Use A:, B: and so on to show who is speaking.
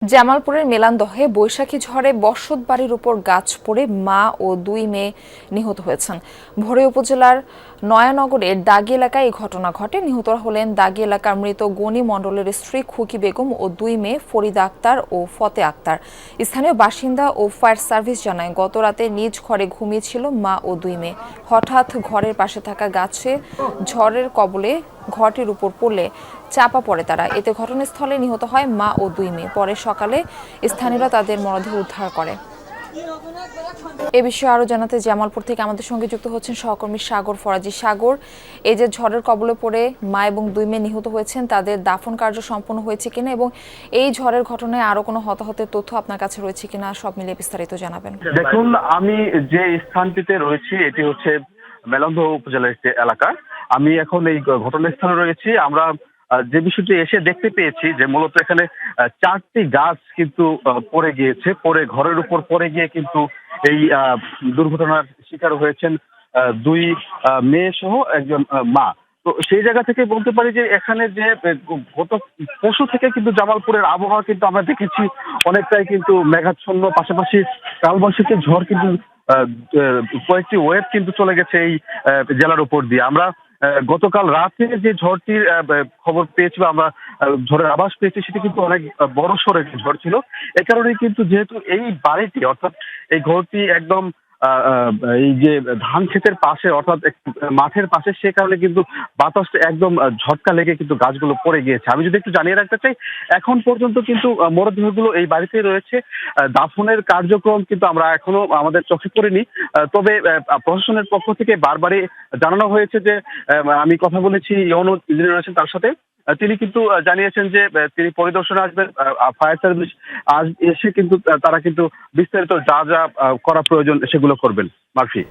A: জামালপুরের মেলান্দহে বৈশাখী ঝড়ে বসত বাড়ির উপর গাছ পড়ে মা ও দুই মেয়ে নিহত হয়েছেন। ভোরে উপজেলার নয়ানগরের দাগী এলাকায় এই ঘটনা ঘটে। নিহতরা হলেন দাগী এলাকার মৃত গনি মণ্ডলের স্ত্রী খুকি বেগম ও দুই মেয়ে ফরিদা আক্তার ও ফতে আক্তার। স্থানীয় বাসিন্দা ও ফায়ার সার্ভিস জানায়, গত রাতে নিজ ঘরে ঘুমিয়েছিল মা ও দুই মেয়ে। হঠাৎ ঘরের পাশে থাকা গাছে ঝড়ের কবলে ঘরটির উপর পড়লে চাপা পড়ে তারা। এতে ঘটনাস্থলে নিহত হয় মা ও দুই মেয়ে। পরে সকালে স্থানীয়রা তাদের মরদেহ উদ্ধার করে। এ বিষয়ে আরো জানাতে জামালপুর থেকে আমাদের সঙ্গে যুক্ত হচ্ছেন সহকর্মী সাগর ফরাজি। সাগর, এই যে ঝড়ের কবলে পড়ে মা এবং দুই মেয়ে নিহত হয়েছেন, তাদের দাফন কার্য সম্পন্ন হয়েছে কিনা এবং এই ঝড়ের ঘটনায় আরো কোনো হতাহতের তথ্য আপনার কাছে রয়েছে কিনা, সব মিলিয়ে বিস্তারিত জানাবেন।
B: দেখুন, আমি যে স্থানটিতে রয়েছি এটি হচ্ছে মেলান্দহ উপজেলার একটি এলাকা। আমি এখন এই ঘটনাস্থলে রয়েছি। আমরা যে বিষয়টি এসে দেখতে পেয়েছি যে মূলত এখানে চারটি গাছ কিন্তু পড়ে গিয়েছে, পড়ে ঘরের উপর পড়ে গিয়ে কিন্তু এই দুর্ঘটনার শিকার হয়েছেন দুই মেয়ে সহ একজন মা। তো সেই জায়গা থেকে বলতে পারি যে এখানে যে গত পরশু থেকে কিন্তু জামালপুরের আবহাওয়া কিন্তু আমরা দেখেছি অনেকটাই কিন্তু মেঘাচ্ছন্ন, পাশাপাশি কালবৈশাখী ঝড় কিন্তু আহ, কয়েকটি ওয়েভ কিন্তু চলে গেছে এই জেলার উপর দিয়ে। আমরা গতকাল রাতে যে ঝড়টির খবর পেয়েছি বা আমরা ঝড়ের আভাস পেয়েছি, সেটি কিন্তু অনেক বড় সড় একটি ঝড় ছিল। এ কারণে কিন্তু যেহেতু এই বাড়িটি অর্থাৎ এই ঘরটি একদম আহ, আহ, এই যে ধান ক্ষেতের পাশে অর্থাৎ মাঠের পাশে, সে কারণে কিন্তু বাতাসটা একদম ঝটকা লেগে কিন্তু গাছগুলো পড়ে গিয়েছে। আমি যদি একটু জানিয়ে রাখতে চাই, এখন পর্যন্ত কিন্তু মরদেহগুলো এই বাড়িতেই রয়েছে। দাফনের কার্যক্রম কিন্তু আমরা এখনো আমাদের চোখে পড়িনি। তবে প্রশাসনের পক্ষ থেকে বারবারই জানানো হয়েছে যে আমি কথা বলেছি ইউনো ইঞ্জিনিয়ার আছেন তার সাথে। তিনি কিন্তু জানিয়েছেন যে তিনি পরিদর্শনে আসবেন। ফায়ার সার্ভিস আজ এসে কিন্তু তারা কিন্তু বিস্তারিত যা যা করা প্রয়োজন সেগুলো করবেন। মার্ফি।